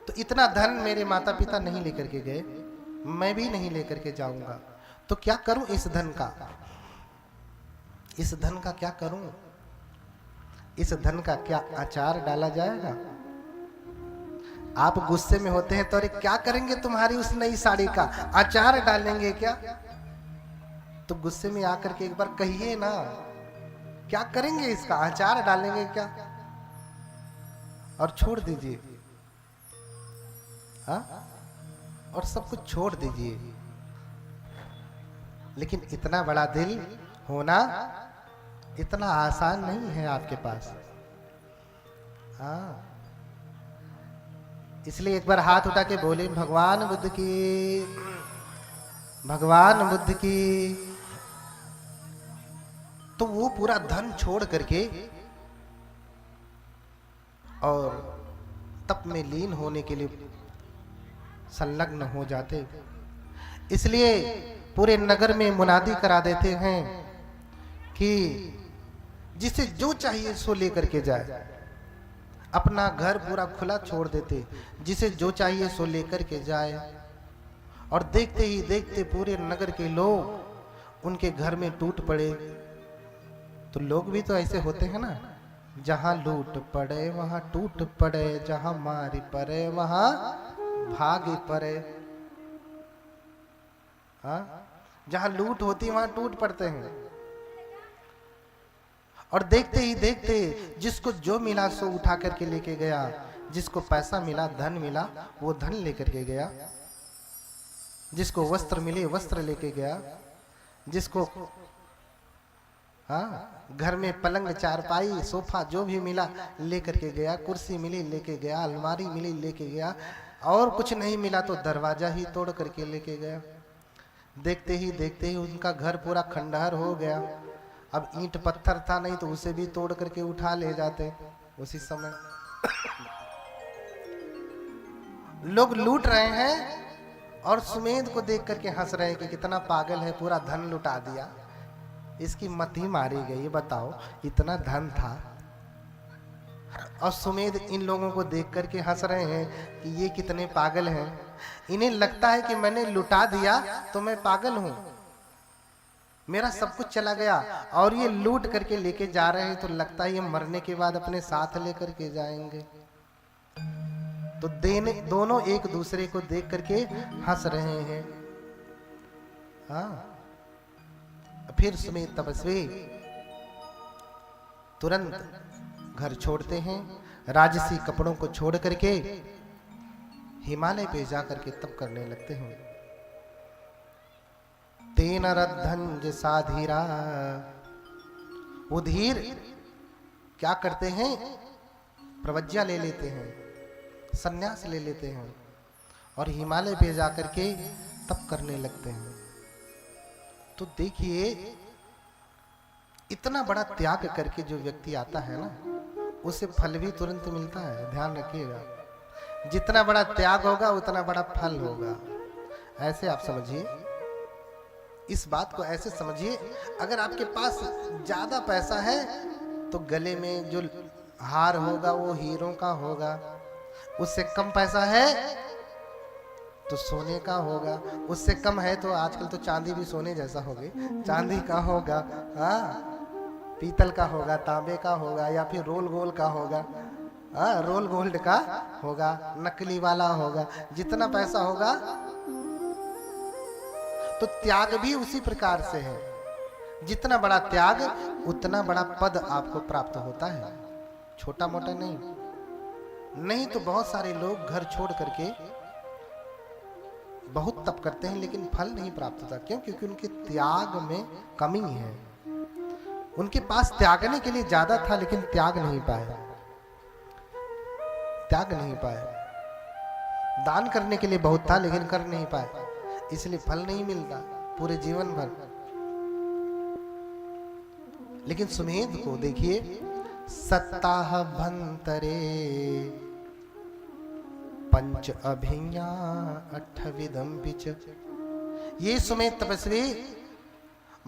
तो इतना धन मेरे माता पिता नहीं लेकर के गए, मैं भी नहीं लेकर के जाऊंगा, तो क्या करूं इस धन का? इस धन का क्या करूं? इस धन का क्या अचार डाला जाएगा? आप गुस्से में होते हैं तो अरे क्या करेंगे तुम्हारी उस नई साड़ी का, अचार डालेंगे क्या? तो गुस्से में आकर के एक बार कहिए ना, क्या करेंगे इसका, अचार डालेंगे क्या? और छोड़ दीजिए, हाँ, और सब कुछ छोड़ दीजिए। लेकिन इतना बड़ा दिल होना इतना आसान नहीं है आपके पास। हाँ, इसलिए एक बार हाथ उठा के बोले भगवान बुद्ध की, भगवान बुद्ध की। तो वो पूरा धन छोड़ करके और तप में लीन होने के लिए संलग्न हो जाते। इसलिए पूरे नगर में मुनादी करा देते हैं कि जिसे जो चाहिए सो लेकर के जाए। अपना घर पूरा खुला छोड़ देते, जिसे जो चाहिए सो लेकर के जाए। और देखते ही देखते पूरे नगर के लोग उनके घर में टूट पड़े। तो लोग भी तो ऐसे होते हैं ना, जहां लूट पड़े वहां टूट पड़े, जहां मारी पड़े वहां भागी पड़े। हाँ, जहां लूट होती वहां टूट पड़ते हैं। और देखते ही देखते जिसको जो मिला सो उठा करके लेके गया, जिसको पैसा मिला, धन मिला, वो धन लेकर के गया, जिसको वस्त्र मिले वस्त्र लेके गया, जिसको हाँ घर में पलंग चारपाई सोफा जो भी मिला लेकर के गया, कुर्सी मिली लेके गया, अलमारी मिली लेके गया, और कुछ नहीं मिला तो दरवाजा ही तोड़ करके लेके गया। देखते ही उनका घर पूरा खंडहर हो गया। अब ईंट पत्थर था नहीं तो उसे भी तोड़ करके उठा ले जाते उसी समय। लोग लूट रहे हैं और सुमेध को देख करके हंस रहे हैं कि कितना पागल है, पूरा धन लुटा दिया, इसकी मत ही मारी गई। बताओ, इतना धन था। और सुमेध इन लोगों को देख करके हंस रहे हैं कि ये कितने पागल हैं। इन्हें लगता है कि मैंने लुटा दिया तो मैं पागल हूं, मेरा सब कुछ चला गया, और ये लूट करके लेके जा रहे हैं तो लगता है ये मरने के बाद अपने साथ लेकर के जाएंगे। तो दोनों एक दूसरे को देख करके हंस रहे हैं। हाँ, फिर सुमेध तपस्वी तुरंत घर छोड़ते हैं, राजसी कपड़ों को छोड़ करके हिमालय पे जाकर के तप करने लगते हैं। तेन रद्धंज साधीरा, वो धीर क्या करते हैं, प्रवज्ञा ले लेते हैं, संन्यास ले लेते हैं और हिमालय पे जाकर के तप करने लगते हैं। तो देखिए, इतना बड़ा त्याग करके जो व्यक्ति आता है ना, उसे फल भी तुरंत मिलता है। ध्यान रखिएगा, जितना बड़ा त्याग होगा उतना बड़ा फल होगा। ऐसे आप समझिए, इस बात को ऐसे समझिए, अगर आपके पास ज्यादा पैसा है तो गले में जो हार होगा वो हीरों का होगा, उससे कम पैसा है तो सोने का होगा, उससे कम है तो आजकल तो चांदी भी सोने जैसा होगी, चांदी का होगा, हाँ पीतल का होगा, तांबे का होगा, या फिर रोल गोल्ड का होगा, हाँ रोल गोल्ड का होगा, नकली वाला होगा। जितना पैसा होगा तो त्याग भी उसी प्रकार से है। जितना बड़ा त्याग उतना बड़ा पद आपको प्राप्त होता है, छोटा मोटा नहीं। नहीं तो बहुत सारे लोग घर छोड़ करके बहुत तप करते हैं लेकिन फल नहीं प्राप्त होता। क्यों? क्योंकि उनके त्याग में कमी है। उनके पास त्यागने के लिए ज्यादा था लेकिन त्याग नहीं पाए, त्याग नहीं पाए। दान करने के लिए बहुत था लेकिन कर नहीं पाए, इसलिए फल नहीं मिलता पूरे जीवन भर। लेकिन सुमेध को देखिए, सत्ताह भंतरे पंच अभिज्ञा अठविदम बिच। ये सुमेध तपस्वी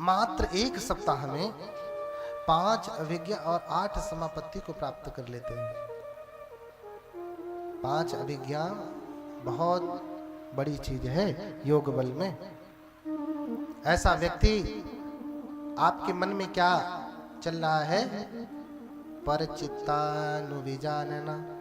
मात्र एक सप्ताह में 5 अभिज्ञा और 8 समापत्ति को प्राप्त कर लेते हैं। 5 अभिज्ञा बहुत बड़ी चीज है योग बल में। ऐसा व्यक्ति आपके मन में क्या चल रहा है? परचित्तानुविजानना